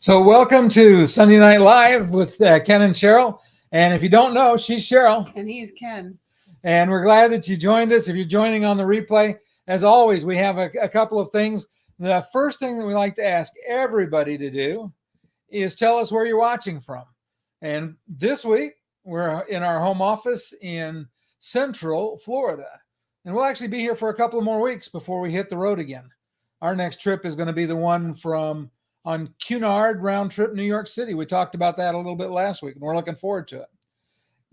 So welcome to Sunday Night Live with Ken and Cheryl. And if you don't know, she's Cheryl. And he's Ken. And we're glad that you joined us. If you're joining on the replay, as always, we have a couple of things. The first thing that we like to ask everybody to do is tell us where you're watching from. And this week, we're in our home office in Central Florida. And we'll actually be here for a couple of more weeks before we hit the road again. Our next trip is going to be the one on Cunard round trip, New York City. We talked about that a little bit last week, and we're looking forward to it.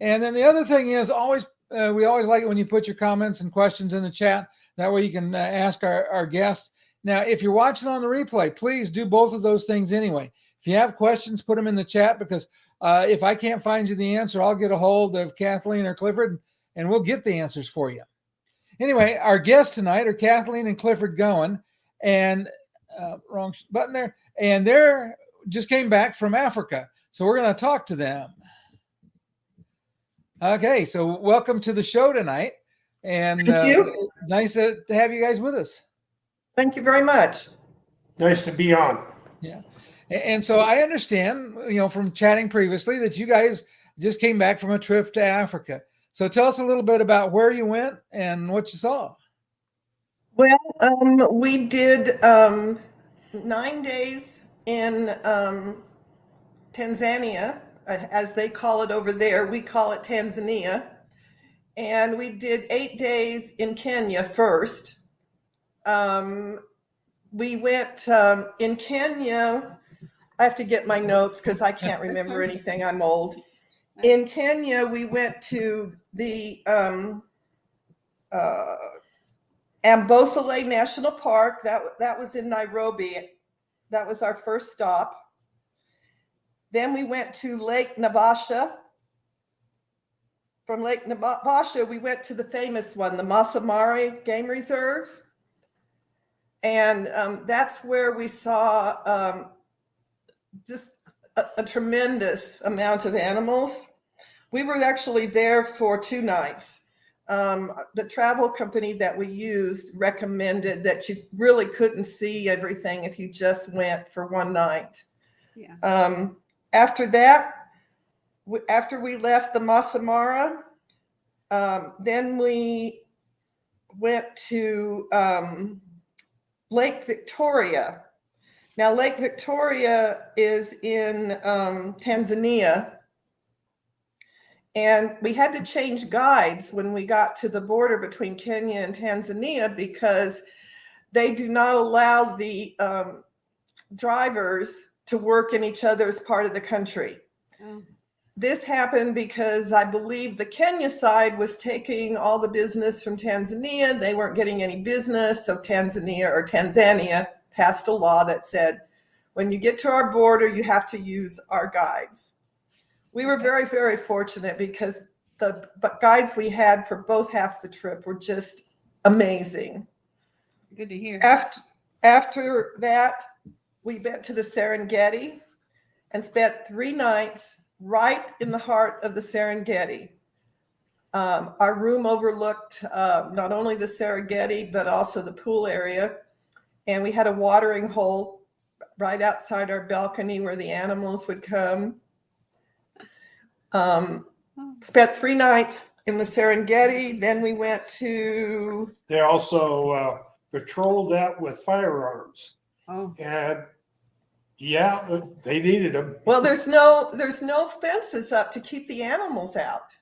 And then the other thing is we always like it when you put your comments and questions in the chat. That way you can ask our guests. Now, if you're watching on the replay, please do both of those things anyway. If you have questions, put them in the chat, because if I can't find you the answer, I'll get a hold of Kathleen or Clifford, and we'll get the answers for you. Anyway, our guests tonight are Kathleen and Clifford Gowing, and wrong button there. And they're just came back from Africa. So we're going to talk to them. Okay, so welcome to the show tonight. And Thank you. Nice to have you guys with us. Thank you very much. Nice to be on. Yeah. And so I understand, from chatting previously, that you guys just came back from a trip to Africa. So tell us a little bit about where you went and what you saw. Well, we did 9 days in Tanzania, as they call it over there. We call it Tanzania. And we did 8 days in Kenya first. We went in Kenya. I have to get my notes because I can't remember anything. I'm old. In Kenya, we went to the Amboseli National Park. That was in Nairobi. That was our first stop. Then we went to Lake Naivasha. From Lake Naivasha, we went to the famous one, the Masai Mara Game Reserve. And that's where we saw just a tremendous amount of animals. We were actually there for 2 nights. The travel company that we used recommended that you really couldn't see everything if you just went for 1 night. Yeah. After that, after we left the Masai Mara, then we went to Lake Victoria. Now, Lake Victoria is in Tanzania. And we had to change guides when we got to the border between Kenya and Tanzania, because they do not allow the drivers to work in each other's part of the country. Oh. This happened because I believe the Kenya side was taking all the business from Tanzania. They weren't getting any business. So Tanzania passed a law that said, when you get to our border, you have to use our guides. We were very, very fortunate because the guides we had for both halves of the trip were just amazing. Good to hear. After that, we went to the Serengeti and spent 3 nights right in the heart of the Serengeti. Our room overlooked not only the Serengeti, but also the pool area. And we had a watering hole right outside our balcony where the animals would come. Spent 3 nights in the Serengeti. Then we went to... They also patrolled that with firearms. Oh. And yeah, they needed them. Well, there's no fences up to keep the animals out.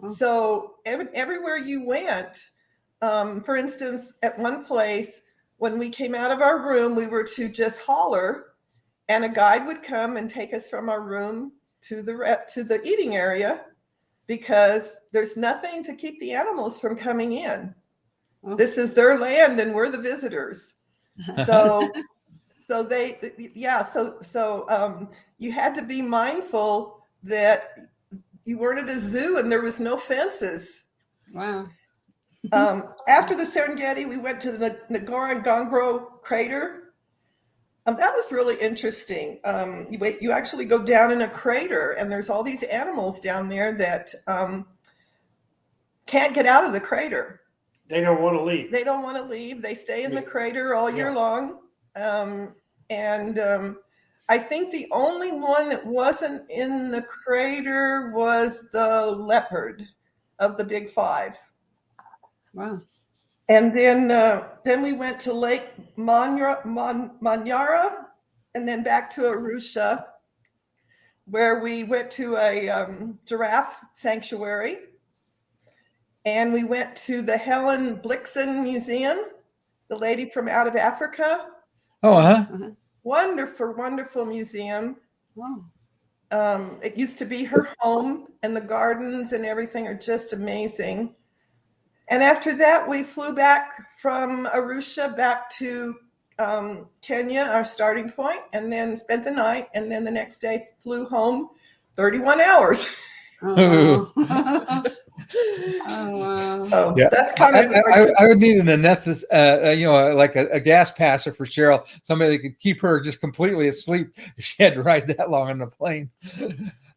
Oh. So everywhere you went, for instance, at one place, when we came out of our room, we were to just holler, and a guide would come and take us from our room to the eating area, because there's nothing to keep the animals from coming in. Oh. This is their land and we're the visitors. So you had to be mindful that you weren't at a zoo and there was no fences. Wow. After the Serengeti, we went to the Ngorongoro crater. That was really interesting. You actually go down in a crater, and there's all these animals down there that can't get out of the crater. They don't want to leave. They don't want to leave. They stay in the crater all year long. I think the only one that wasn't in the crater was the leopard of the big five. Wow. And then we went to Lake Manyara and then back to Arusha, where we went to a giraffe sanctuary. And we went to the Helen Blixen Museum, the lady from out of Africa. Oh, Uh-huh. Wonderful, wonderful museum. Wow. It used to be her home, and the gardens and everything are just amazing. And after that, we flew back from Arusha back to Kenya, our starting point, and then spent the night. And then the next day flew home 31 hours. Oh, wow. Oh, wow. So yeah. that's kind of I would need an anesthetist, like a gas passer for Cheryl, somebody that could keep her just completely asleep if she had to ride that long on the plane.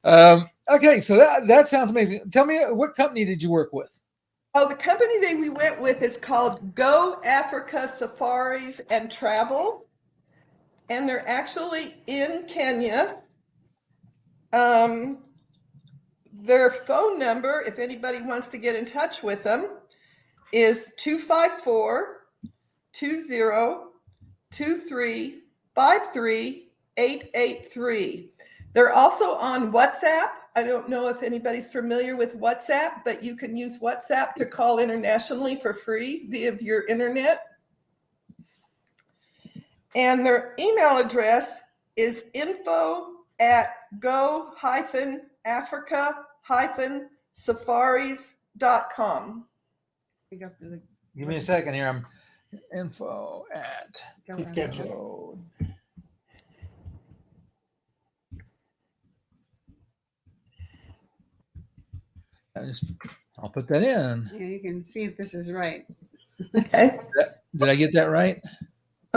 Okay, so that sounds amazing. Tell me, what company did you work with? Oh, the company that we went with is called Go Africa Safaris and Travel, and they're actually in Kenya. Their phone number, if anybody wants to get in touch with them, is 254-20-23-53-883. They're also on WhatsApp. I don't know if anybody's familiar with WhatsApp, but you can use WhatsApp to call internationally for free via your internet. And their email address is info@go-africa-safaris.com. Give me a second here. I'm info at. He's catching. I'll put that in. Yeah, you can see if this is right. Okay. Did I get that right?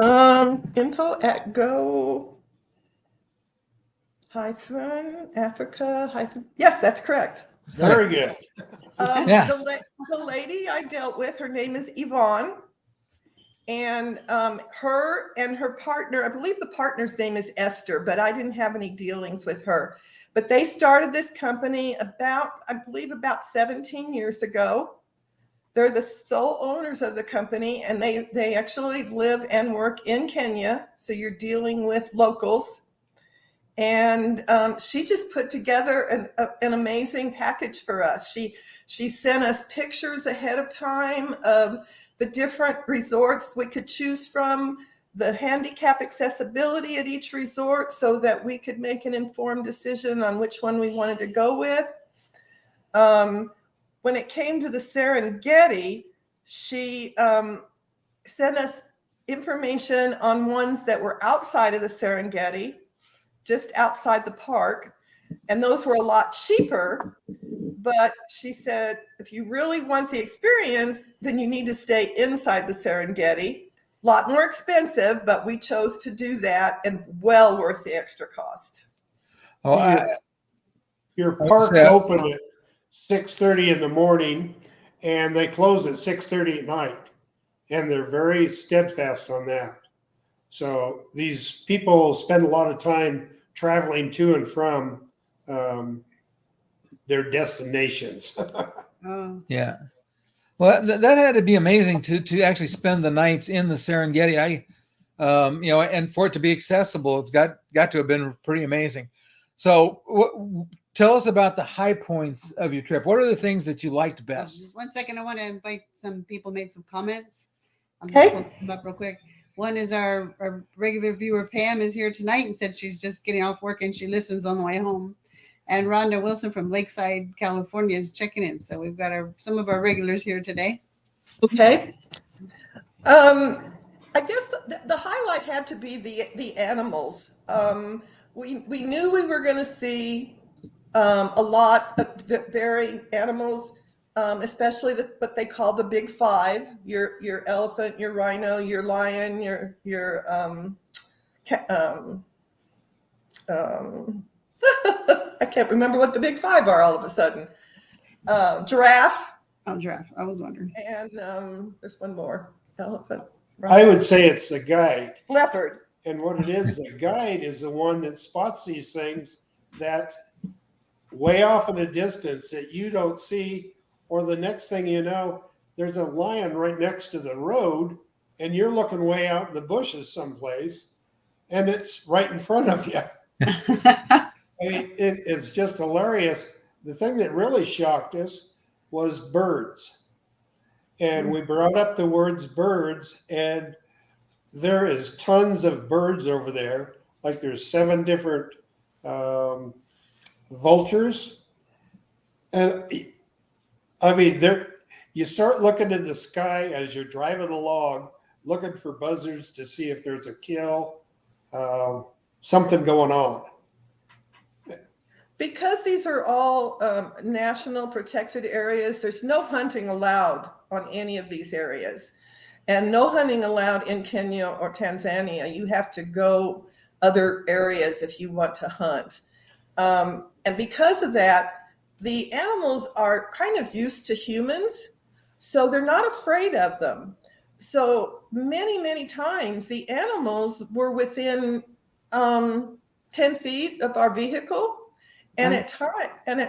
Info@go-africa- Yes, that's correct. Very good. Yeah. The lady I dealt with, her name is Yvonne, and her and her partner, I believe the partner's name is Esther, but I didn't have any dealings with her. But they started this company about 17 years ago. They're the sole owners of the company, and they actually live and work in Kenya. So you're dealing with locals. And she just put together an amazing package for us. She sent us pictures ahead of time of the different resorts we could choose from, the handicap accessibility at each resort, so that we could make an informed decision on which one we wanted to go with. When it came to the Serengeti, she sent us information on ones that were outside of the Serengeti, just outside the park, and those were a lot cheaper. But she said, if you really want the experience, then you need to stay inside the Serengeti. A lot more expensive, but we chose to do that, and well worth the extra cost. So your park's open at 6:30 in the morning, and they close at 6:30 at night, and they're very steadfast on that. So these people spend a lot of time traveling to and from their destinations. Oh, Yeah. Well, that had to be amazing to actually spend the nights in the Serengeti. And for it to be accessible, it's got to have been pretty amazing. So, tell us about the high points of your trip. What are the things that you liked best? just 1 second. I want to invite some people made some comments. I'm Okay. just post them up real quick. One is our regular viewer, Pam, is here tonight and said she's just getting off work and she listens on the way home. And Rhonda Wilson from Lakeside, California is checking in. So we've got some of our regulars here today. Okay. I guess the highlight had to be the animals. We knew we were going to see a lot of varying animals, especially what they call the big five: your elephant, your rhino, your lion, your I can't remember what the big five are all of a sudden. Giraffe. Oh, giraffe. I was wondering. And there's one more. Elephant. I would say it's the guide. Leopard. And what it is, the guide is the one that spots these things that way off in the distance that you don't see, or the next thing you know, there's a lion right next to the road, and you're looking way out in the bushes someplace, and it's right in front of you. I mean, it's just hilarious. The thing that really shocked us was birds. And we brought up the words birds, and there is tons of birds over there. Like there's 7 different vultures. And I mean, you start looking in the sky as you're driving along, looking for buzzards to see if there's a kill, something going on. Because these are all national protected areas, there's no hunting allowed on any of these areas. And no hunting allowed in Kenya or Tanzania. You have to go other areas if you want to hunt. And because of that, the animals are kind of used to humans, so they're not afraid of them. So many, many times the animals were within 10 feet of our vehicle. And at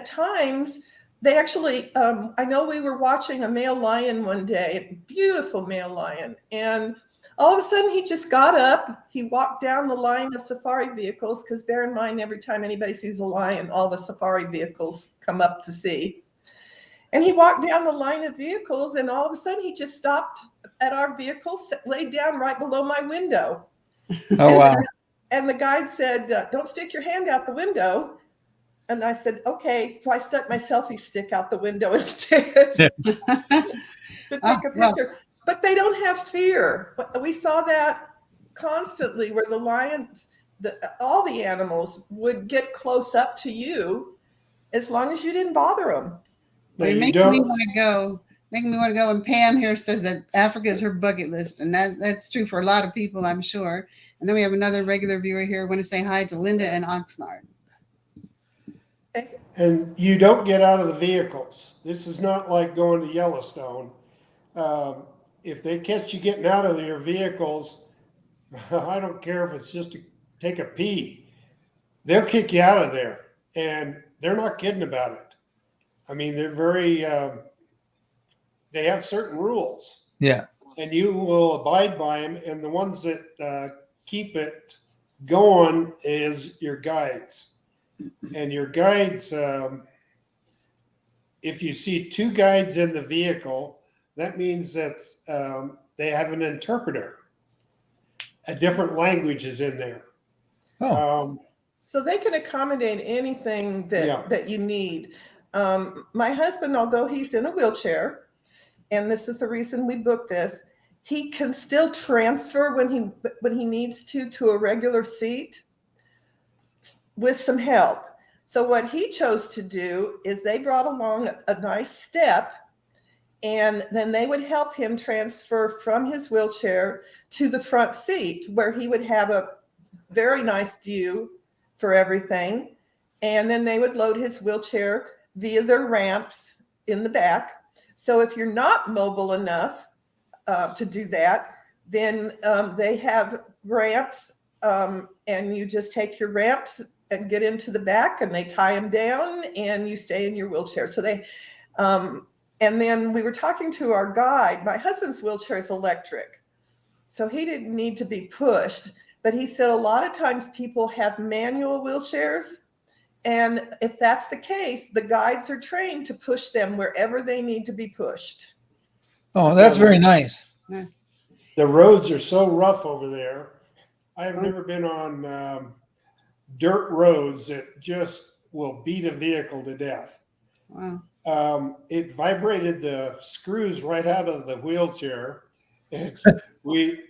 times, they actually, I know we were watching a male lion one day, a beautiful male lion, and all of a sudden he just got up, he walked down the line of safari vehicles, because bear in mind, every time anybody sees a lion, all the safari vehicles come up to see. And he walked down the line of vehicles, and all of a sudden he just stopped at our vehicle, laid down right below my window. Oh, wow. And the guide said, don't stick your hand out the window. And I said, okay. So I stuck my selfie stick out the window instead to take a picture. But they don't have fear. We saw that constantly, where the lions, all the animals would get close up to you as long as you didn't bother them. Well, you're making me want to go. Making me want to go. And Pam here says that Africa is her bucket list, and that's true for a lot of people, I'm sure. And then we have another regular viewer here. I want to say hi to Linda and Oxnard. And you don't get out of the vehicles. This is not like going to Yellowstone. If they catch you getting out of your vehicles, I don't care if it's just to take a pee, they'll kick you out of there. And they're not kidding about it. I mean, they're very, they have certain rules. Yeah. And you will abide by them. And the ones that keep it going is your guides. And your guides, if you see 2 guides in the vehicle, that means that they have an interpreter. A different language is in there. Oh. So they can accommodate anything that you need. My husband, although he's in a wheelchair, and this is the reason we booked this, he can still transfer when he needs to a regular seat with some help. So what he chose to do is they brought along a nice step, and then they would help him transfer from his wheelchair to the front seat, where he would have a very nice view for everything. And then they would load his wheelchair via their ramps in the back. So if you're not mobile enough to do that, then they have ramps, and you just take your ramps and get into the back, and they tie them down, and you stay in your wheelchair. So they, and then we were talking to our guide. My husband's wheelchair is electric, so he didn't need to be pushed. But he said a lot of times people have manual wheelchairs, and if that's the case, the guides are trained to push them wherever they need to be pushed. Oh, that's very nice. The roads are so rough over there. I've never been on dirt roads that just will beat a vehicle to death. Wow. It vibrated the screws right out of the wheelchair. And we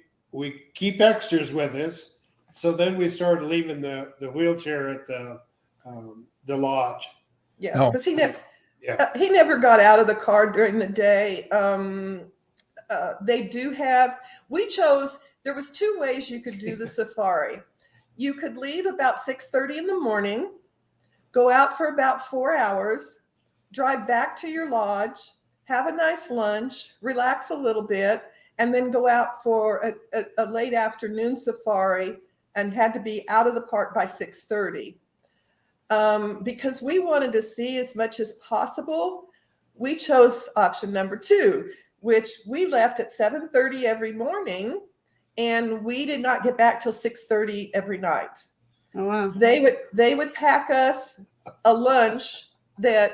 keep extras with us. So then we started leaving the wheelchair at the lodge. Yeah, because he never got out of the car during the day. They do have, there was 2 ways you could do the safari. You could leave about 6:30 in the morning, go out for about 4 hours, drive back to your lodge, have a nice lunch, relax a little bit, and then go out for a late afternoon safari and had to be out of the park by 6:30. Because we wanted to see as much as possible, we chose option number 2, which we left at 7:30 every morning, and we did not get back till 6:30 every night. Oh, wow. They would pack us a lunch that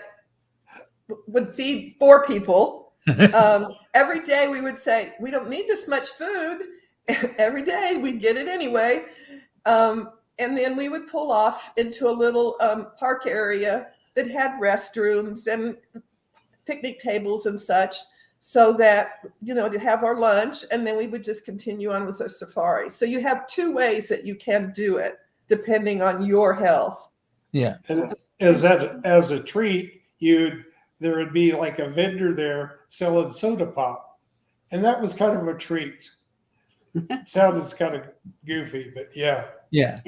would feed 4 people. Every day we would say, we don't need this much food. Every day we'd get it anyway. And then we would pull off into a little park area that had restrooms and picnic tables and such, so that, to have our lunch, and then we would just continue on with our safari. So you have 2 ways that you can do it, depending on your health. Yeah. And as a treat, there would be like a vendor there selling soda pop, and that was kind of a treat. Sounded kind of goofy, but yeah. Yeah.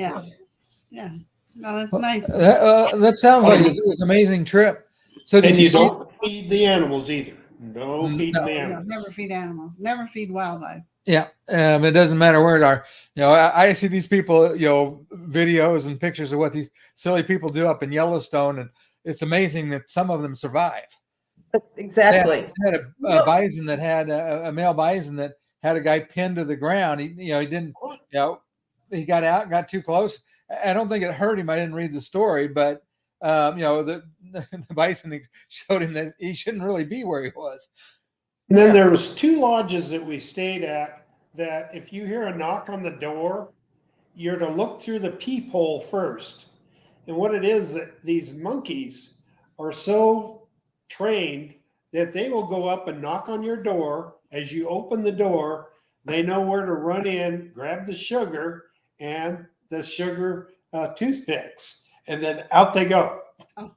No, that's nice. That sounds like it was an amazing trip. So And you don't feed the animals either. No feeding the No, animals. never feed animals. Never feed wildlife. Yeah, it doesn't matter where it are. I see these people, videos and pictures of what these silly people do up in Yellowstone, and it's amazing that some of them survive. Exactly. They had a bison that had a male bison that had a guy pinned to the ground. He didn't, he got out, got too close. I don't think it hurt him. I didn't read the story, but the bison showed him that he shouldn't really be where he was. And then there was 2 lodges that we stayed at that if you hear a knock on the door, you're to look through the peephole first. And what it is that these monkeys are so trained that they will go up and knock on your door. As you open the door, they know where to run in, grab the sugar and the sugar toothpicks, and then out they go. Oh.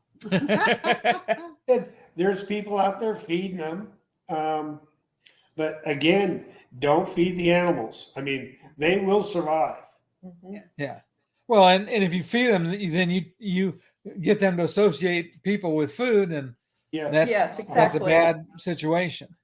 And there's people out there feeding them. But again, don't feed the animals. I mean, they will survive. Yes. Yeah. Well, and if you feed them, then you get them to associate people with food, and Yes. Yes, that's a exactly. bad situation.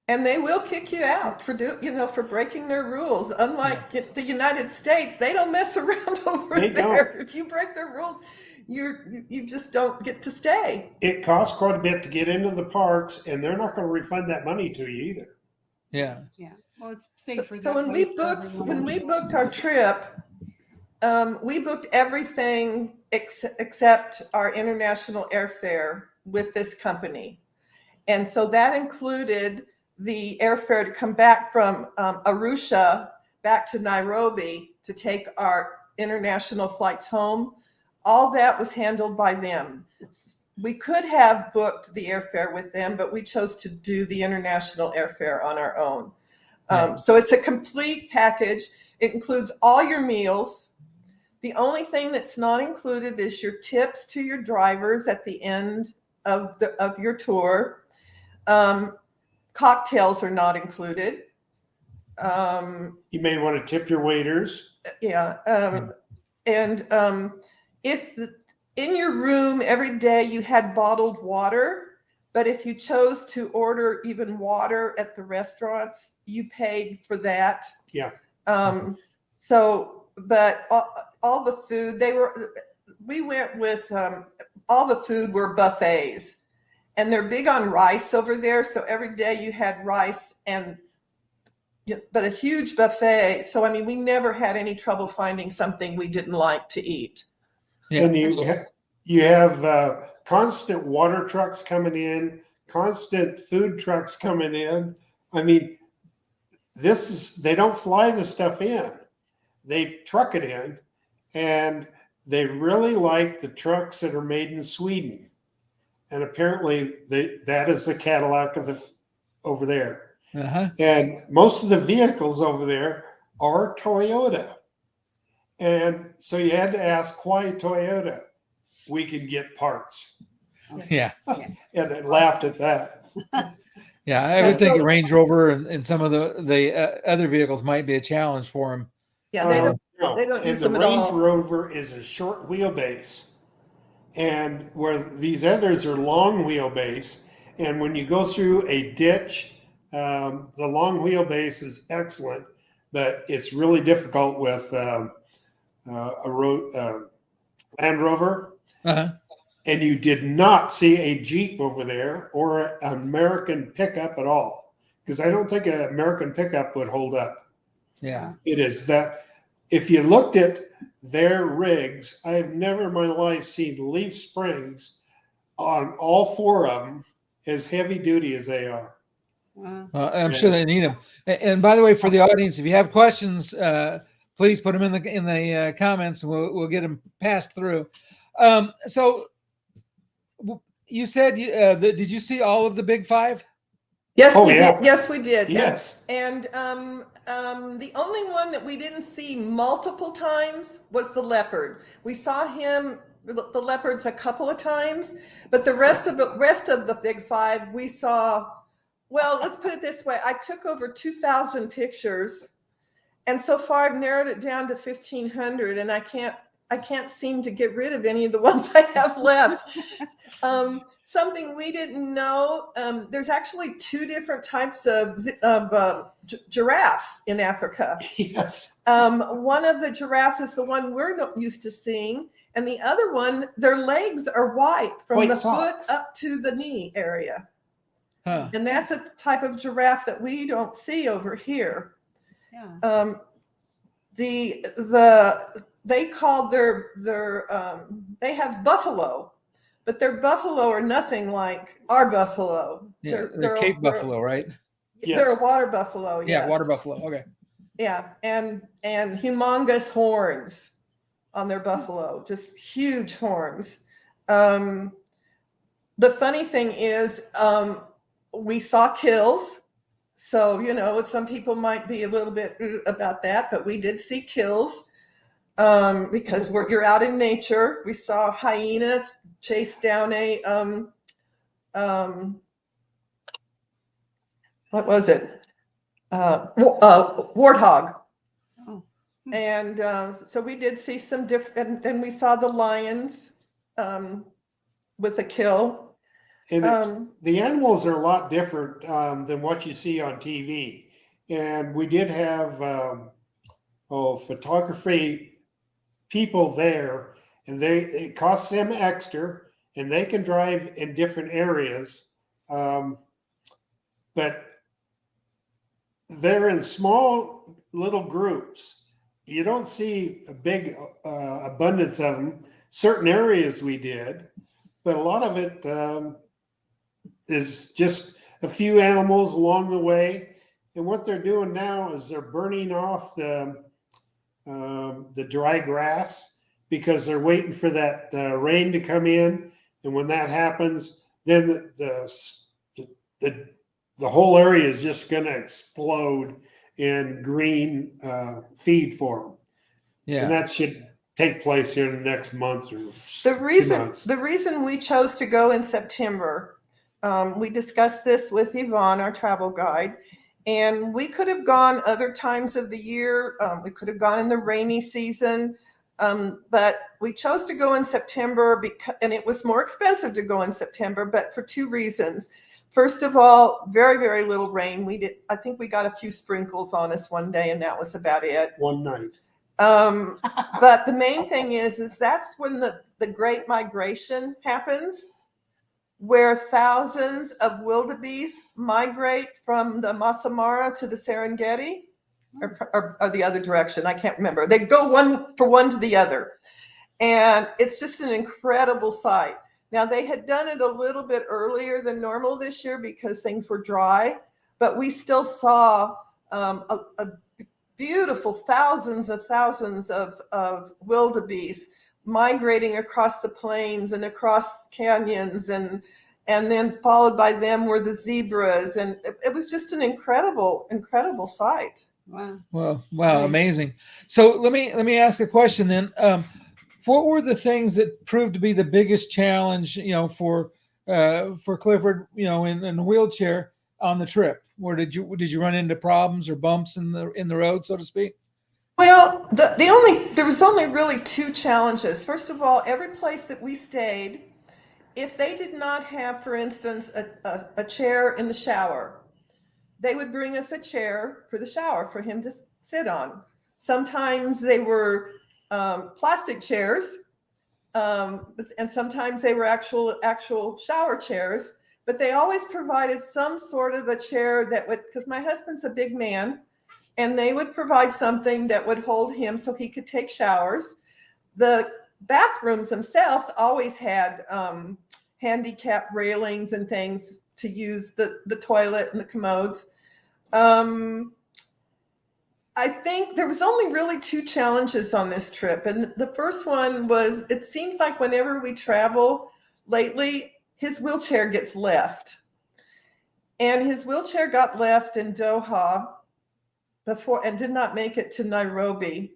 And they will kick you out for breaking their rules. Unlike the United States, they don't mess around over They there. don't. If you break their rules, you just don't get to stay. It costs quite a bit to get into the parks, and they're not going to refund that money to you either. Yeah. Yeah. Well, it's safer. So that when way we for everyone. when we booked our trip, we booked everything except our international airfare with this company, and so that included the airfare to come back from Arusha back to Nairobi to take our international flights home. All that was handled by them. We could have booked the airfare with them, but we chose to do the international airfare on our own. So it's a complete package. It includes all your meals. The only thing that's not included is your tips to your drivers at the end of your tour. Cocktails are not included. You may want to tip your waiters. And if in your room every day you had bottled water, but if you chose to order even water at the restaurants, you paid for that. Yeah. But all the food, we went with, all the food were buffets, and they're big on rice over there. So every day you had rice but a huge buffet. So, I mean, we never had any trouble finding something we didn't like to eat. Yeah. And you have constant water trucks coming in, constant food trucks coming in. I mean, they don't fly the stuff in. They truck it in, and they really like the trucks that are made in Sweden. And apparently that is the Cadillac over there. Uh-huh. And most of the vehicles over there are Toyota. And so you had to ask, why Toyota? We can get parts. Yeah. And I laughed at that. Yeah. I would think a Range Rover and some of the other vehicles might be a challenge for them. Yeah, they don't No. use And them the at Range all. Rover is a short wheelbase. And where these others are long wheelbase. And when you go through a ditch, the long wheelbase is excellent, but it's really difficult with Land Rover, Uh-huh. and you did not see a Jeep over there or an American pickup at all, because I don't think an American pickup would hold up. Yeah. It is that if you looked at their rigs, I've never in my life seen leaf springs on all four of them as heavy duty as they are. Wow. I'm sure they need them. And by the way, for the audience, if you have questions, please put them in the comments, and we'll get them passed through. So you said, did you see all of the big five? Yes, Oh, we yeah. did. Yes, we did. Yes. And the only one that we didn't see multiple times was the leopard. We saw the leopards a couple of times, but the rest of the big five we saw. Well, let's put it this way: I took over 2,000 pictures, and so far I've narrowed it down to 1,500, and I can't seem to get rid of any of the ones I have left. Something we didn't know, there's actually two different types of giraffes in Africa. Yes. One of the giraffes is the one we're not used to seeing, and the other one, their legs are white from White the socks. foot up to the knee area. Huh. And that's a type of giraffe that we don't see over here. Yeah. They call they have buffalo, but their buffalo are nothing like our buffalo. Yeah, they're Cape buffalo, right? Yes. They're a water buffalo. Yeah, Yes. water buffalo. Okay. Yeah, and humongous horns on their buffalo, just huge horns. The funny thing is, we saw kills. So, some people might be a little bit about that, but we did see kills because you're out in nature. We saw a hyena chase down a, what was it? Warthog. Oh. And so we did see some different, and we saw the lions with a kill. And the animals are a lot different than what you see on TV. And we did have photography people there, and it costs them extra, and they can drive in different areas. But they're in small little groups. You don't see a big abundance of them. Certain areas we did, but a lot of it is just a few animals along the way. And what they're doing now is they're burning off the dry grass because they're waiting for that rain to come in. And when that happens, then the whole area is just going to explode in green feed for them. Yeah. And that should take place here in the next month or The 2 months. reason we chose to go in September, we discussed this with Yvonne, our travel guide, and we could have gone other times of the year. We could have gone in the rainy season, but we chose to go in September and it was more expensive to go in September, but for two reasons. First of all, very, very little rain. I think we got a few sprinkles on us one day, and that was about it. One night. But the main thing is that's when the Great Migration happens, where thousands of wildebeest migrate from the Masai Mara to the Serengeti, or the other direction. I can't remember. They go one to the other. And it's just an incredible sight. Now, they had done it a little bit earlier than normal this year because things were dry, but we still saw a beautiful thousands of wildebeest migrating across the plains and across canyons, and then followed by them were the zebras, and it was just an incredible sight. Wow. Wow, Nice. amazing. So let me ask a question then. What were the things that proved to be the biggest challenge, for Clifford, in the wheelchair on the trip? Or did you run into problems or bumps in the road, so to speak? Well, there was only really two challenges. First of all, every place that we stayed, if they did not have, for instance, a chair in the shower, they would bring us a chair for the shower for him to sit on. Sometimes they were plastic chairs, and sometimes they were actual shower chairs, but they always provided some sort of a chair that would, because my husband's a big man, and they would provide something that would hold him so he could take showers. The bathrooms themselves always had handicap railings and things to use the toilet and the commodes. I think there was only really 2 challenges on this trip. And the first one was, it seems like whenever we travel lately, his wheelchair gets left. And his wheelchair got left in Doha before and did not make it to Nairobi.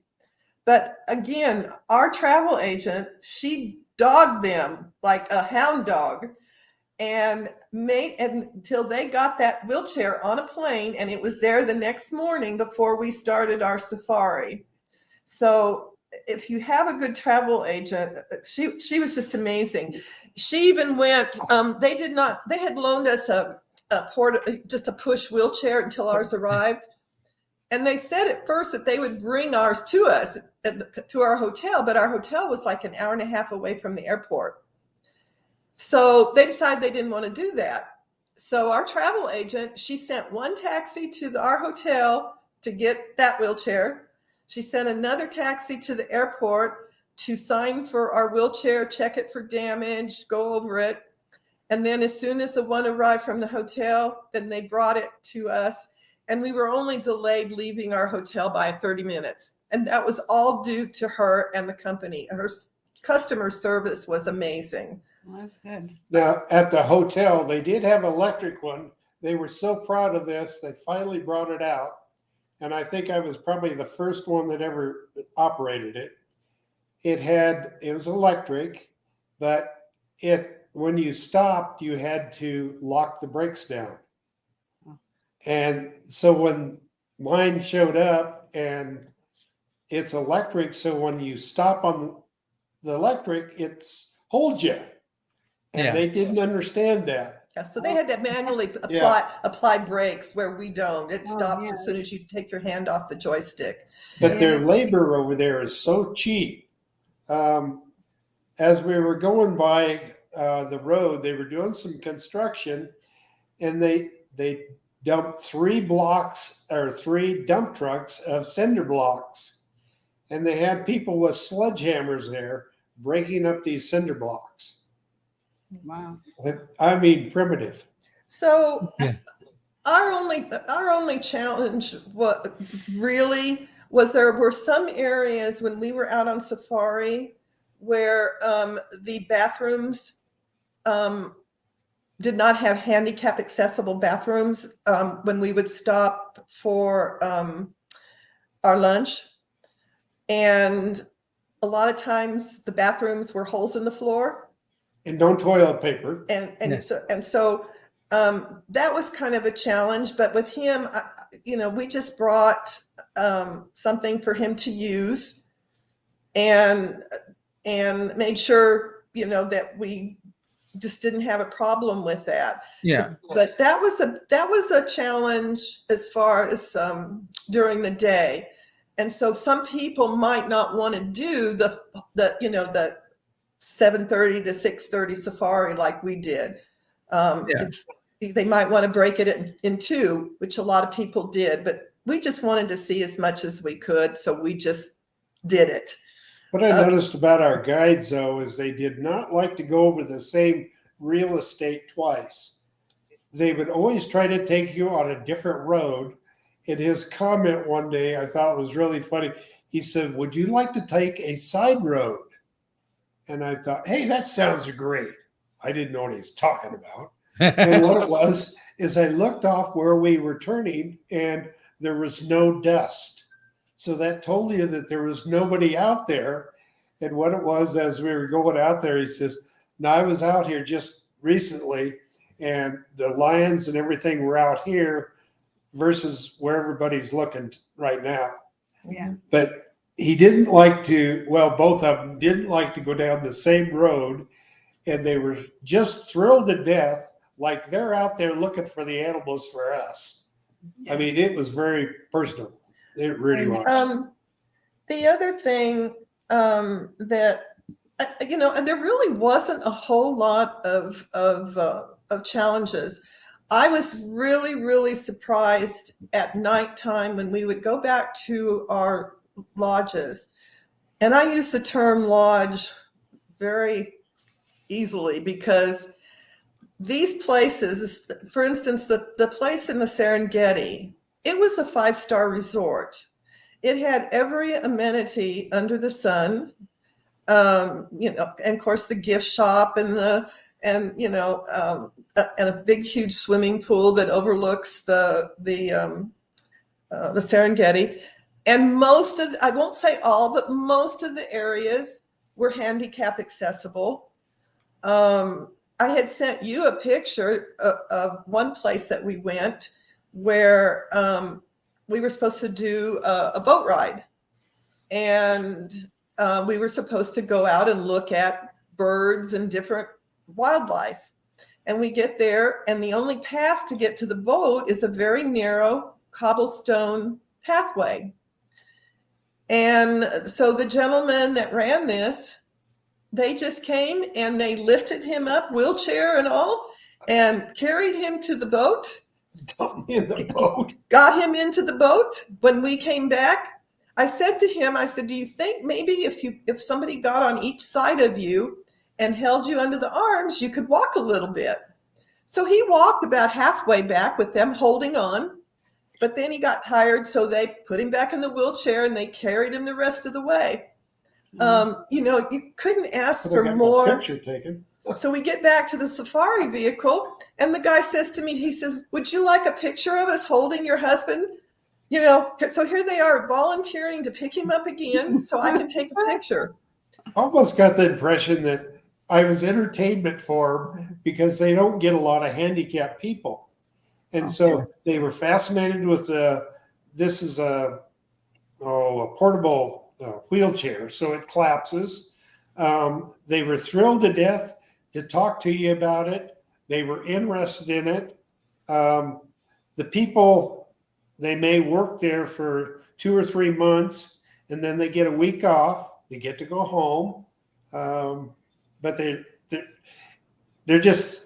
But again, our travel agent, she dogged them like a hound dog and made until they got that wheelchair on a plane, and it was there the next morning before we started our safari. So if you have a good travel agent, she was just amazing. She even went, they had loaned us just a push wheelchair until ours arrived. And they said at first that they would bring ours to us, to our hotel, but our hotel was like an hour and a half away from the airport. So they decided they didn't want to do that. So our travel agent, she sent one taxi to our hotel to get that wheelchair. She sent another taxi to the airport to sign for our wheelchair, check it for damage, go over it. And then as soon as the one arrived from the hotel, then they brought it to us. And we were only delayed leaving our hotel by 30 minutes. And that was all due to her and the company. Her customer service was amazing. Well, that's good. Now, at the hotel, they did have an electric one. They were so proud of this, they finally brought it out. And I think I was probably the first one that ever operated it. It was electric, but when you stopped, you had to lock the brakes down. And so when mine showed up, and it's electric, so when you stop on the electric, it holds you. And they didn't understand that. Yeah, so they had to manually apply brakes where we don't. It stops as soon as you take your hand off the joystick. But their labor over there is so cheap. As we were going by the road, they were doing some construction, and they dumped 3 dump trucks of cinder blocks. And they had people with sledgehammers there breaking up these cinder blocks. Wow. I mean, primitive. So our only challenge was there were some areas when we were out on safari where the bathrooms did not have handicap accessible bathrooms when we would stop for our lunch. And a lot of times the bathrooms were holes in the floor. And no toilet paper. So that was kind of a challenge. But with him, we just brought something for him to use, and made sure that we just didn't have a problem with that. Yeah. But that was a challenge as far as during the day, and so some people might not want to do the 7:30 to 6:30 safari like we did. They might want to break it in 2, which a lot of people did, but we just wanted to see as much as we could, so we just did it. What I noticed about our guides, though, is they did not like to go over the same real estate twice. They would always try to take you on a different road. And his comment one day I thought was really funny. He said, "Would you like to take a side road?" And I thought, hey, that sounds great. I didn't know what he was talking about. And what it was is I looked off where we were turning, and there was no dust. So that told you that there was nobody out there. And what it was, as we were going out there, he says, "Now, I was out here just recently, and the lions and everything were out here versus where everybody's looking right now." Yeah. But he didn't like to, both of them didn't like to go down the same road, and they were just thrilled to death, like they're out there looking for the animals for us. I mean, it was very personal. It really was. The other thing that and there really wasn't a whole lot of challenges. I was really, really surprised at nighttime when we would go back to our lodges. And I use the term lodge very easily because these places, for instance, the place in the Serengeti, it was a 5-star resort. It had every amenity under the sun, and of course the gift shop and and a big, huge swimming pool that overlooks the Serengeti. And most of, I won't say all, but most of the areas were handicap accessible. I had sent you a picture of one place that we went where we were supposed to do a boat ride. And we were supposed to go out and look at birds and different wildlife. And we get there, and the only path to get to the boat is a very narrow cobblestone pathway. And so the gentleman that ran this, they just came and they lifted him up, wheelchair and all, and carried him to the boat. In the boat. Got him into the boat. When we came back, I said to him, I said, do you think maybe if somebody got on each side of you and held you under the arms, you could walk a little bit? So he walked about halfway back with them holding on, but then he got tired, so they put him back in the wheelchair and they carried him the rest of the way. You couldn't ask for more. Picture taken. So we get back to the safari vehicle, and the guy says to me, he says, would you like a picture of us holding your husband? So here they are volunteering to pick him up again so I can take a picture. Almost got the impression that I was entertainment for them because they don't get a lot of handicapped people. And so they were fascinated with this is a portable wheelchair, so it collapses. They were thrilled to death to talk to you about it. They were interested in it. The people, they may work there for 2 or 3 months, and then they get a week off. They get to go home, but they're just.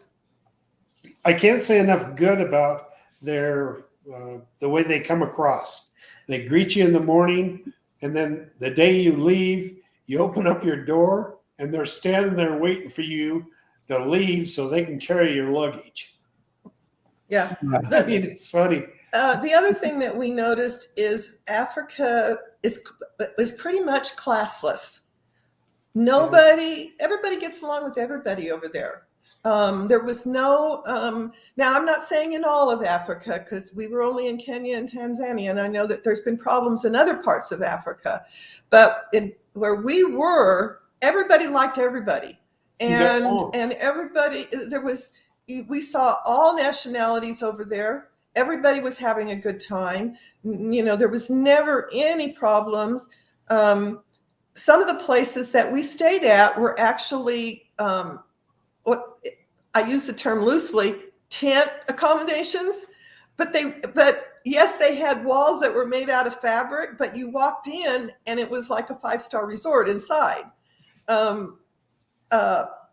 I can't say enough good about their the way they come across. They greet you in the morning, and then the day you leave, you open up your door, and they're standing there waiting for you to leave so they can carry your luggage. Yeah. I mean, it's funny. The other thing that we noticed is Africa is pretty much classless. Everybody gets along with everybody over there. There was no, now I'm not saying in all of Africa, because we were only in Kenya and Tanzania, and I know that there's been problems in other parts of Africa, but where we were, everybody liked everybody. And everybody, we saw all nationalities over there. Everybody was having a good time. There was never any problems. Some of the places that we stayed at were actually, what I use the term loosely, tent accommodations, but yes, they had walls that were made out of fabric, but you walked in and it was like a 5-star resort inside.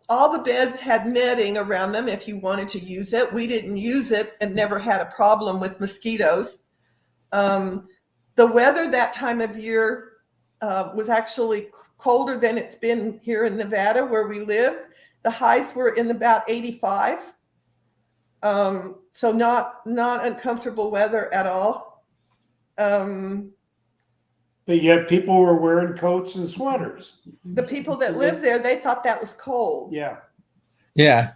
All the beds had netting around them if you wanted to use it. We didn't use it and never had a problem with mosquitoes. The weather that time of year was actually colder than it's been here in Nevada where we live. The highs were in about 85. So not uncomfortable weather at all. But yet people were wearing coats and sweaters. The people that live there, they thought that was cold. Yeah. Yeah.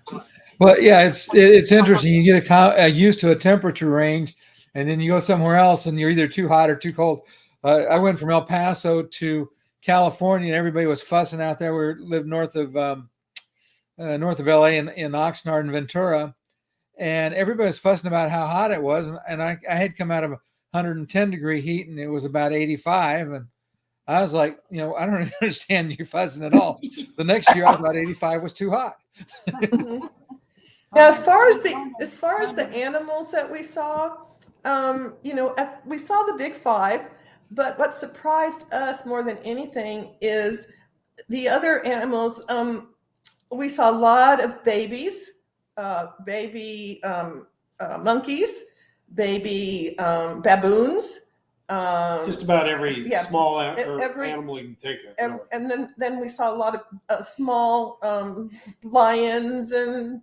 Well, yeah, it's interesting. You get used to a temperature range, and then you go somewhere else and you're either too hot or too cold. I went from El Paso to California, and everybody was fussing out there. We lived north of LA in Oxnard and Ventura, and everybody was fussing about how hot it was. And I had come out of 110 degree heat, and it was about 85. And I was like, I don't understand you fussing at all. The next year I thought 85 was too hot. Now, as far as the animals that we saw, we saw the big 5. But what surprised us more than anything is the other animals. We saw a lot of babies, baby monkeys, baby baboons. Just about every yeah, small every- animal you can think of. Really. And then we saw a lot of small lions and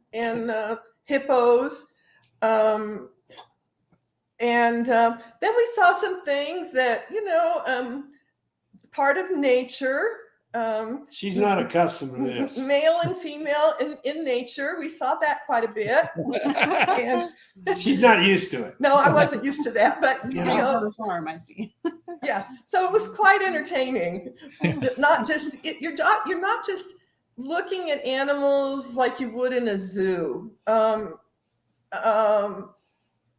hippos. And then we saw some things that, part of nature. She's not accustomed to this. Male and female in nature. We saw that quite a bit. And she's not used to it. No, I wasn't used to that, but on a farm, I see. Yeah. So it was quite entertaining. Not just you're not just looking at animals like you would in a zoo.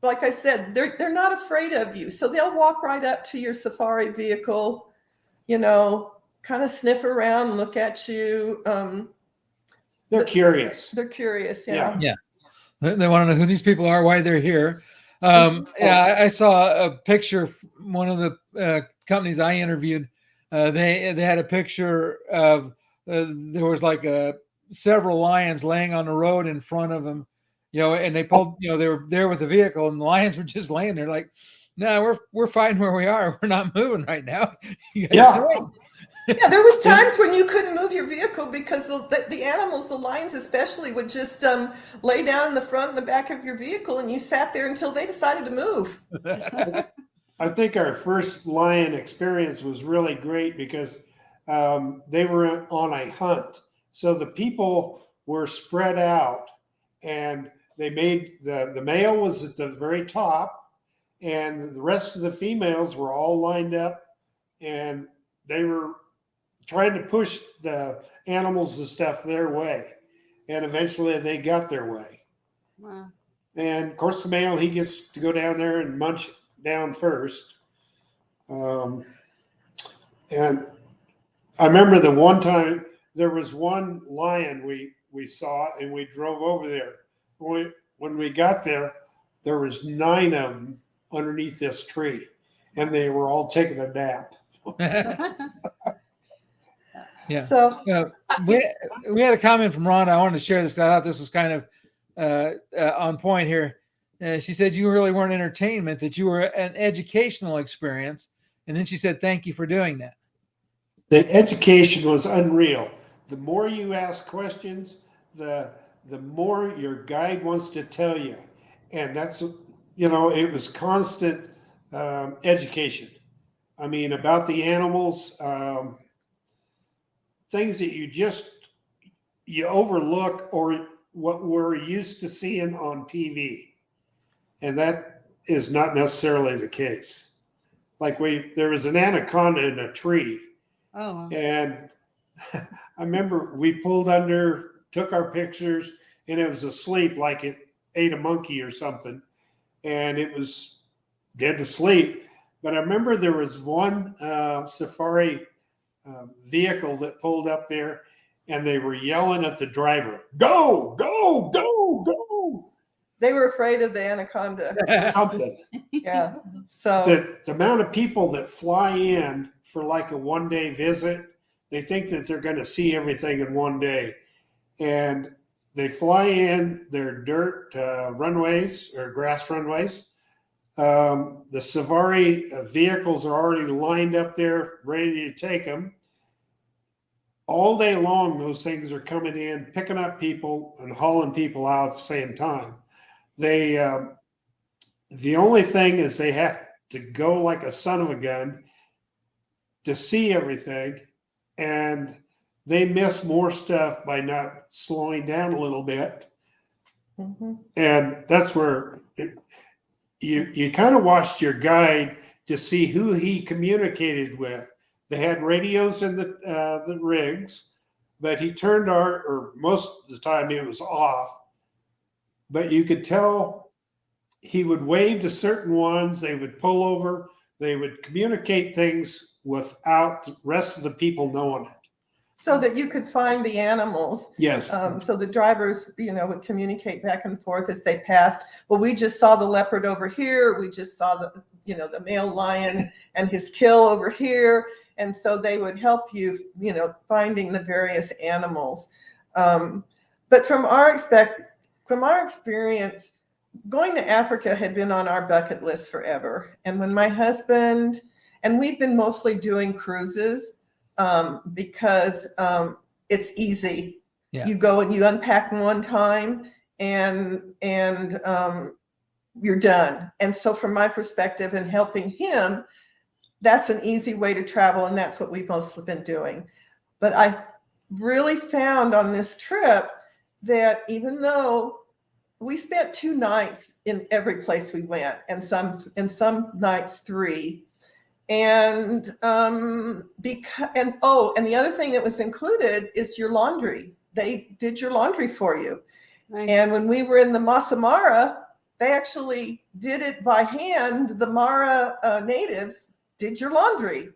Like I said, they're not afraid of you, so they'll walk right up to your safari vehicle, kind of sniff around, look at you. They're curious. They're curious. Yeah. They want to know who these people are, why they're here. I saw a picture. One of the companies I interviewed, they had a picture of there was like several lions laying on the road in front of them, and they pulled, they were there with the vehicle, and the lions were just laying there like, no, we're fine where we are. We're not moving right now. Yeah. Yeah, there was times when you couldn't move your vehicle because the animals, the lions especially, would just lay down in the front and the back of your vehicle, and you sat there until they decided to move. I think our first lion experience was really great because they were on a hunt. So the people were spread out, and they made the male was at the very top, and the rest of the females were all lined up, and they were trying to push the animals and stuff their way. And eventually they got their way. Wow. And of course, the male, he gets to go down there and munch down first. And I remember the one time there was one lion we saw, and we drove over there. When we got there, there was 9 of them underneath this tree, and they were all taking a nap. Yeah. So we had a comment from Rhonda. I wanted to share this because I thought this was kind of on point here. She said you really weren't entertainment, that you were an educational experience. And then she said, thank you for doing that. The education was unreal. The more you ask questions, the more your guide wants to tell you. And that's, it was constant education. I mean, about the animals, things that you overlook or what we're used to seeing on TV. And that is not necessarily the case. Like there was an anaconda in a tree. Oh, wow. And I remember we pulled under, took our pictures, and it was asleep like it ate a monkey or something. And it was dead to sleep. But I remember there was one safari vehicle that pulled up there, and they were yelling at the driver, go, go, go, go. They were afraid of the anaconda. Something. Yeah. So the amount of people that fly in for like a one-day visit, they think that they're going to see everything in one day. And they fly in their dirt runways or grass runways. The safari vehicles are already lined up there, ready to take them. All day long, those things are coming in, picking up people and hauling people out at the same time. The only thing is they have to go like a son of a gun to see everything, and they miss more stuff by not slowing down a little bit. Mm-hmm. And that's where you kind of watched your guide to see who he communicated with. They had radios in the rigs, but he turned or most of the time it was off. But you could tell he would wave to certain ones, they would pull over, they would communicate things without the rest of the people knowing it. so that you could find the animals. Yes. So the drivers, would communicate back and forth as they passed. Well, we just saw the leopard over here. We just saw the male lion and his kill over here. And so they would help you, finding the various animals. But from our experience, going to Africa had been on our bucket list forever. And when my husband, and we've been mostly doing cruises because it's easy. Yeah. You go and you unpack one time and you're done. And so from my perspective and helping him, that's an easy way to travel. And that's what we've mostly been doing. But I really found on this trip that even though we spent 2 nights in every place we went, and some nights 3, and the other thing that was included is your laundry. They did your laundry for you. Nice. And when we were in the Masai Mara, they actually did it by hand. The Mara natives did your laundry.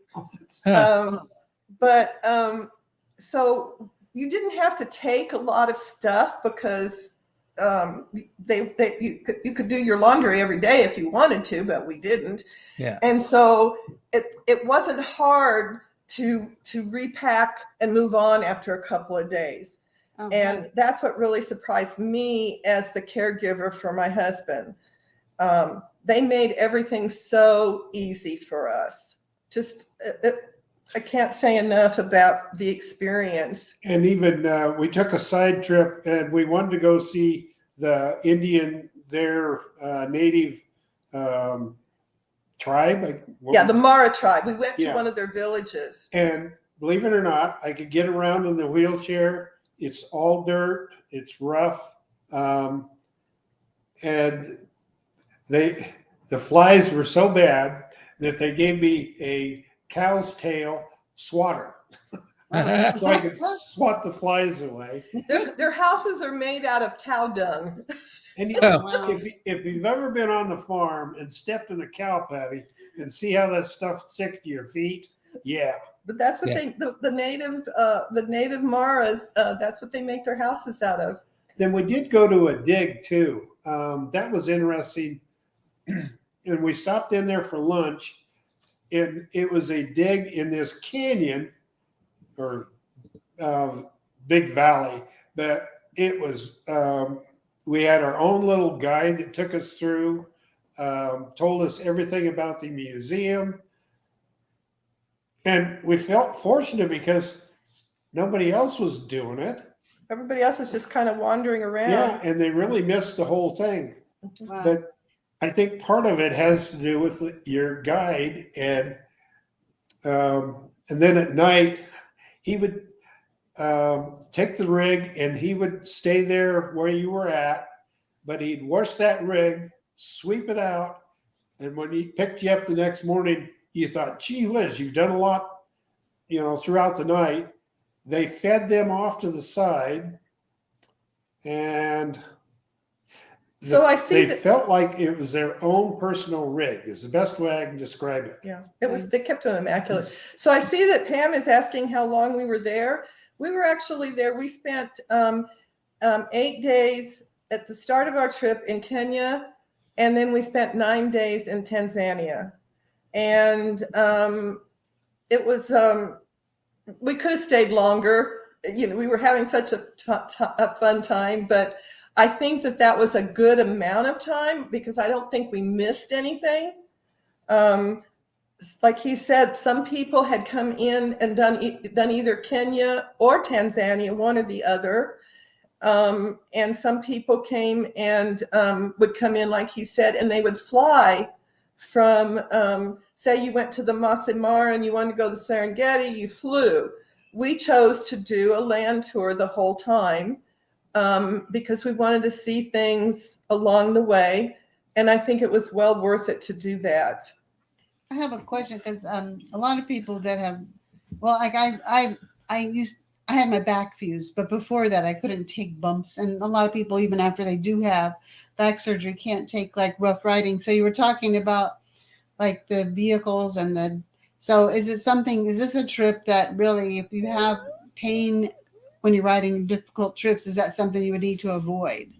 So you didn't have to take a lot of stuff because you could do your laundry every day if you wanted to, but we didn't. Yeah. And so it wasn't hard to repack and move on after a couple of days. And that's what really surprised me as the caregiver for my husband. They made everything so easy for us. Just, I can't say enough about the experience. And even we took a side trip and we wanted to go see the their native tribe. Yeah, the Mara tribe. We went to one of their villages. And believe it or not, I could get around in the wheelchair. It's all dirt. It's rough. And the flies were so bad that they gave me a cow's tail swatter. So I could swat the flies away. Their houses are made out of cow dung. And if you've ever been on the farm and stepped in a cow patty and see how that stuff sticks to your feet, yeah. But that's what the native Maras, that's what they make their houses out of. Then we did go to a dig too. That was interesting. And we stopped in there for lunch, and it was a dig in this canyon or big valley. But it was, we had our own little guide that took us through, told us everything about the museum. And we felt fortunate because nobody else was doing it. Everybody else is just kind of wandering around. Yeah, and they really missed the whole thing. Wow. But I think part of it has to do with your guide, and then at night he would take the rig and he would stay there where you were at, but he'd wash that rig, sweep it out, and when he picked you up the next morning, you thought, gee whiz, you've done a lot, throughout the night. They fed them off to the side, and so I see they felt like it was their own personal rig is the best way I can describe it. Yeah, they kept them immaculate. So I see that Pam is asking how long we were there. We were actually there. We spent 8 days at the start of our trip in Kenya, and then we spent 9 days in Tanzania. And it was, we could have stayed longer. We were having such a fun time, but I think that was a good amount of time because I don't think we missed anything. Like he said, some people had come in and done either Kenya or Tanzania, one or the other. And some people came and would come in, like he said, and they would fly from, say you went to the Masai Mara and you wanted to go to the Serengeti, you flew. We chose to do a land tour the whole time because we wanted to see things along the way. And I think it was well worth it to do that. I have a question because a lot of people that have, well, like I had my back fused, but before that I couldn't take bumps. And a lot of people, even after they do have back surgery, can't take like rough riding. So you were talking about like the vehicles so is this a trip that really, if you have pain when you're riding difficult trips? Is that something you would need to avoid?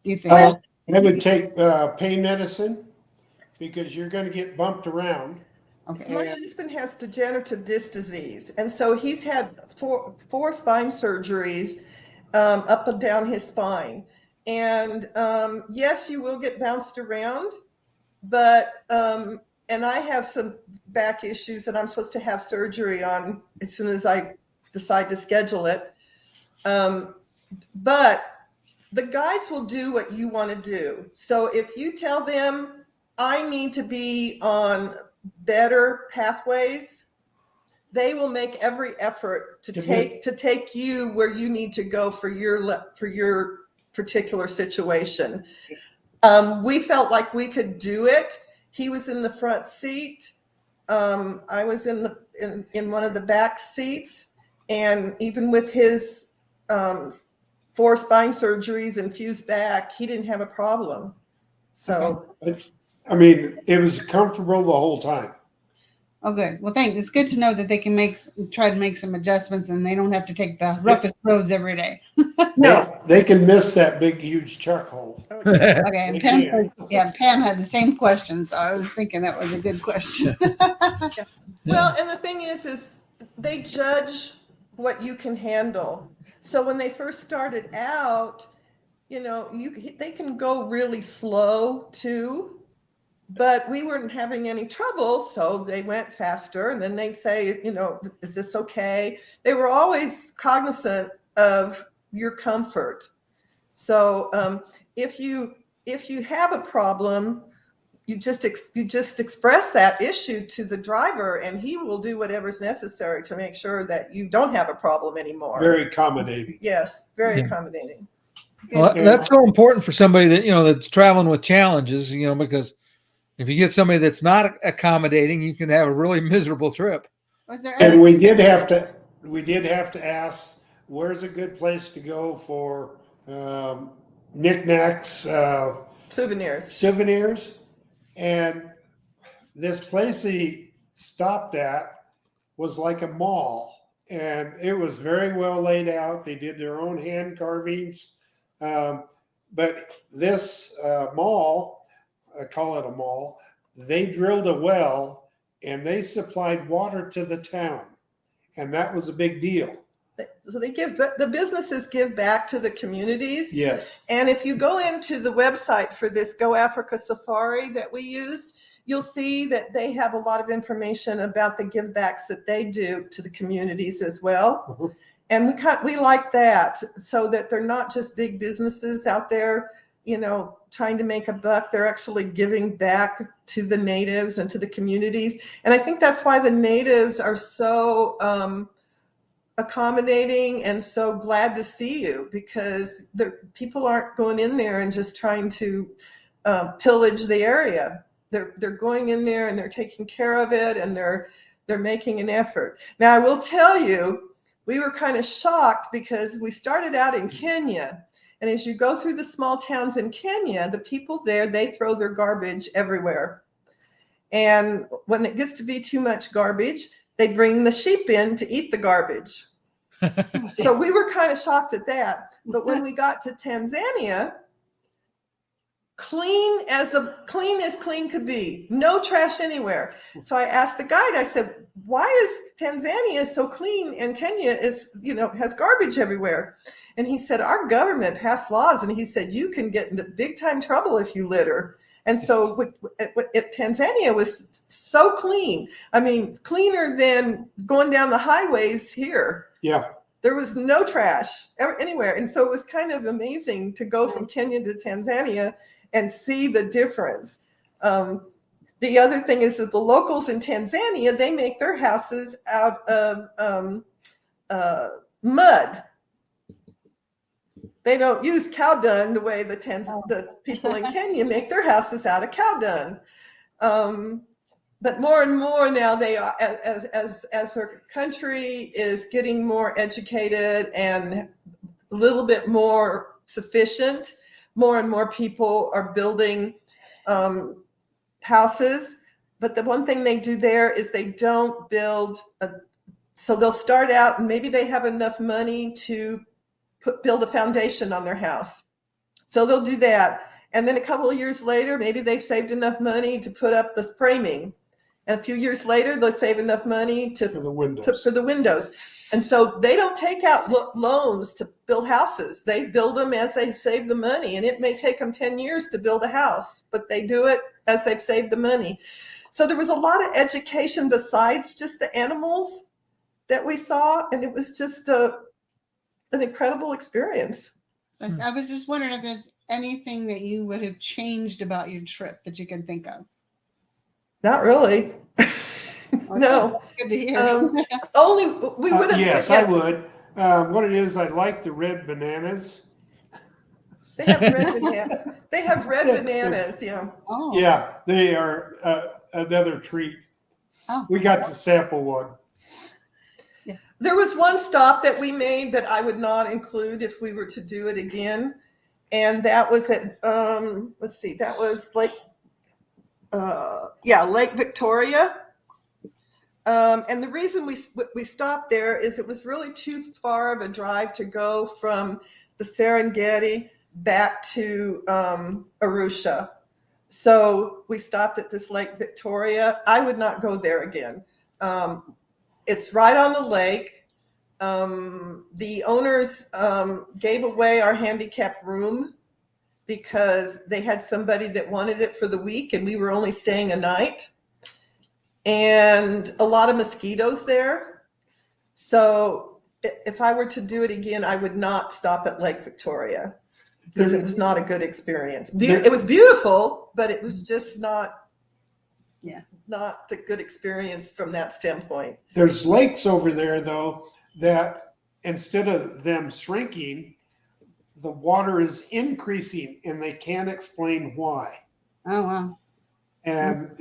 Do you think? I would take pain medicine because you're going to get bumped around. Okay. My husband has degenerative disc disease, and so he's had four spine surgeries up and down his spine. And yes, you will get bounced around, but and I have some back issues that I'm supposed to have surgery on as soon as I decide to schedule it. But the guides will do what you want to do. So if you tell them, I need to be on better pathways, they will make every effort to take you where you need to go for your particular situation. We felt like we could do it. He was in the front seat. I was in one of the back seats, and even with his 4 spine surgeries and fused back, he didn't have a problem. So, I mean, it was comfortable the whole time. Oh, good. Well, thanks. It's good to know that they can try to make some adjustments, and they don't have to take the roughest roads every day. no. They can miss that big, huge chuck hole. Okay. And Pam had the same question, so I was thinking that was a good question. Well, and the thing is they judge what you can handle. So when they first started out, they can go really slow too, but we weren't having any trouble, so they went faster. And then they'd say, is this okay? They were always cognizant of your comfort. So if you have a problem, you just express that issue to the driver, and he will do whatever's necessary to make sure that you don't have a problem anymore. Very accommodating. Yes, very accommodating. Well, that's so important for somebody that that's traveling with challenges. Because if you get somebody that's not accommodating, you can have a really miserable trip. And we did have to ask, where's a good place to go for knickknacks, souvenirs. And this place he stopped at was like a mall, and it was very well laid out. They did their own hand carvings. But this mall, I call it a mall, they drilled a well and they supplied water to the town. And that was a big deal. So the businesses give back to the communities. Yes. And if you go into the website for this Go Africa Safari that we used, you'll see that they have a lot of information about the give backs that they do to the communities as well. Mm-hmm. And we like that, so that they're not just big businesses out there, trying to make a buck. They're actually giving back to the natives and to the communities. And I think that's why the natives are so accommodating and so glad to see you, because the people aren't going in there and just trying to pillage the area. They're going in there and they're taking care of it, and they're making an effort. Now, I will tell you, we were kind of shocked because we started out in Kenya, and as you go through the small towns in Kenya, the people there, they throw their garbage everywhere. And when it gets to be too much garbage, they bring the sheep in to eat the garbage. So we were kind of shocked at that. But when we got to Tanzania, clean as clean could be, no trash anywhere. So I asked the guide, I said, why is Tanzania so clean and Kenya is, has garbage everywhere? And he said, our government passed laws, and he said, you can get into big time trouble if you litter. And so Tanzania was so clean. I mean, cleaner than going down the highways here. Yeah. There was no trash anywhere. And so it was kind of amazing to go from Kenya to Tanzania and see the difference. The other thing is that the locals in Tanzania, they make their houses out of mud. They don't use cow dung the way the people in Kenya make their houses out of cow dung. But more and more now, they are, as our country is getting more educated and a little bit more sufficient, more and more people are building houses. But the one thing they do there is they don't build So they'll start out and maybe they have enough money to build a foundation on their house. So they'll do that. And then a couple of years later, maybe they've saved enough money to put up the framing. And a few years later, they'll save enough money for the windows. And so they don't take out loans to build houses. They build them as they save the money. And it may take them 10 years to build a house, but they do it as they've saved the money. So there was a lot of education besides just the animals that we saw. And it was just an incredible experience. So I was just wondering if there's anything that you would have changed about your trip that you can think of. Not really. No. Good to hear. Only we would have. Yes, I would. What it is, I like the red bananas. They have red bananas. They have red bananas. Yeah. Oh. Yeah, they are another treat. Oh. We got to sample one. There was one stop that we made that I would not include if we were to do it again, and that was at let's see, that was Lake Victoria. And the reason we stopped there is it was really too far of a drive to go from the Serengeti back to Arusha. So we stopped at this Lake Victoria. I would not go there again. It's right on the lake. The owners gave away our handicapped room because they had somebody that wanted it for the week and we were only staying a night. And a lot of mosquitoes there. So if I were to do it again, I would not stop at Lake Victoria because it was not a good experience. It was beautiful, but it was just not a good experience from that standpoint. There's lakes over there, though, that instead of them shrinking, the water is increasing and they can't explain why. Oh, wow. And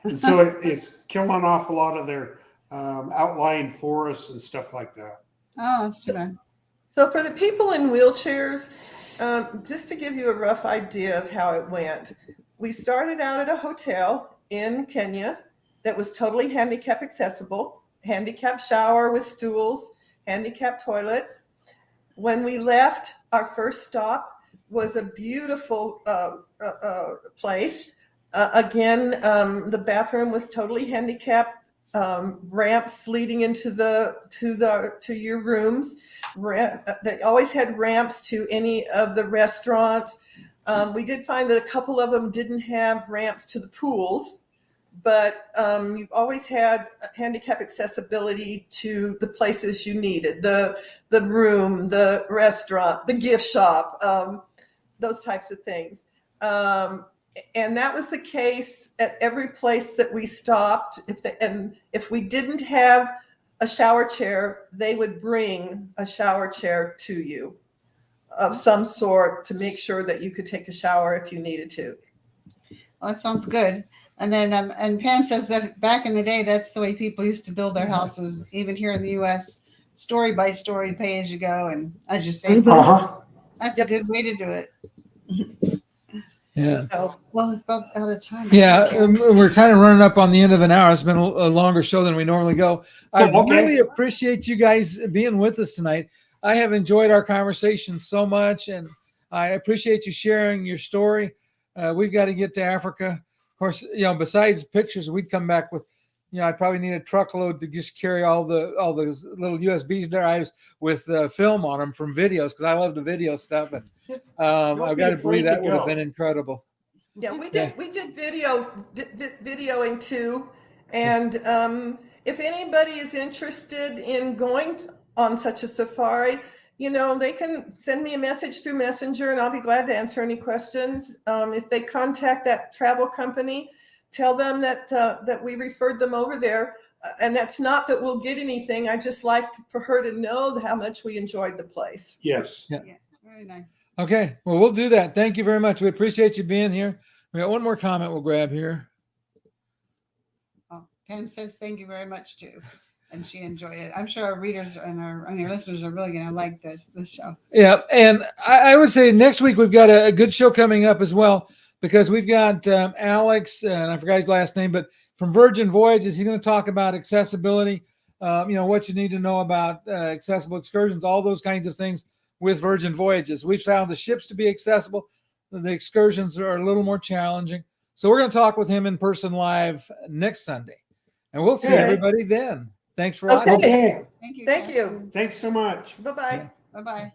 and so it's killing off a lot of their outlying forests and stuff like that. Oh, that's good. So for the people in wheelchairs, just to give you a rough idea of how it went, we started out at a hotel in Kenya that was totally handicap accessible, handicap shower with stools, handicap toilets. When we left, our first stop was a beautiful place. Again, the bathroom was totally handicapped. Ramps leading into to your rooms. They always had ramps to any of the restaurants. We did find that a couple of them didn't have ramps to the pools, but you've always had handicap accessibility to the places you needed, the room, the restaurant, the gift shop, those types of things. And that was the case at every place that we stopped. If we didn't have a shower chair, they would bring a shower chair to you of some sort to make sure that you could take a shower if you needed to. Well, that sounds good. And then, and Pam says that back in the day, that's the way people used to build their houses, even here in the U.S., story by story, pay as you go. And as you say, that's a good way to do it. Yeah. So, Well, it's about out of time. Yeah, we're kind of running up on the end of an hour. It's been a longer show than we normally go. I really appreciate you guys being with us tonight. I have enjoyed our conversation so much, and I appreciate you sharing your story. We've got to get to Africa. Of course, besides pictures, we'd come back with, I'd probably need a truckload to just carry all those little USB drives with film on them from videos, because I love the video stuff. And I've got to believe that would have been incredible. Yeah, we did videoing too. And if anybody is interested in going on such a safari, they can send me a message through Messenger and I'll be glad to answer any questions. If they contact that travel company, tell them that we referred them over there. And that's not that we'll get anything. I just like for her to know how much we enjoyed the place. Yes. Yeah, very nice. Okay, well, we'll do that. Thank you very much. We appreciate you being here. We got one more comment we'll grab here. Oh, Pam says thank you very much too, and she enjoyed it. I'm sure our readers and your listeners are really going to like this show. Yeah, and I would say next week we've got a good show coming up as well, because we've got Alex, and I forgot his last name, but from Virgin Voyages, he's going to talk about accessibility. what you need to know about accessible excursions, all those kinds of things with Virgin Voyages. We've found the ships to be accessible. The excursions are a little more challenging. So we're going to talk with him in person live next Sunday. And we'll see Okay. everybody then. Thanks for watching. Okay. Thank you. Thank Kathy. you. Thanks so much. Bye-bye. Bye-bye.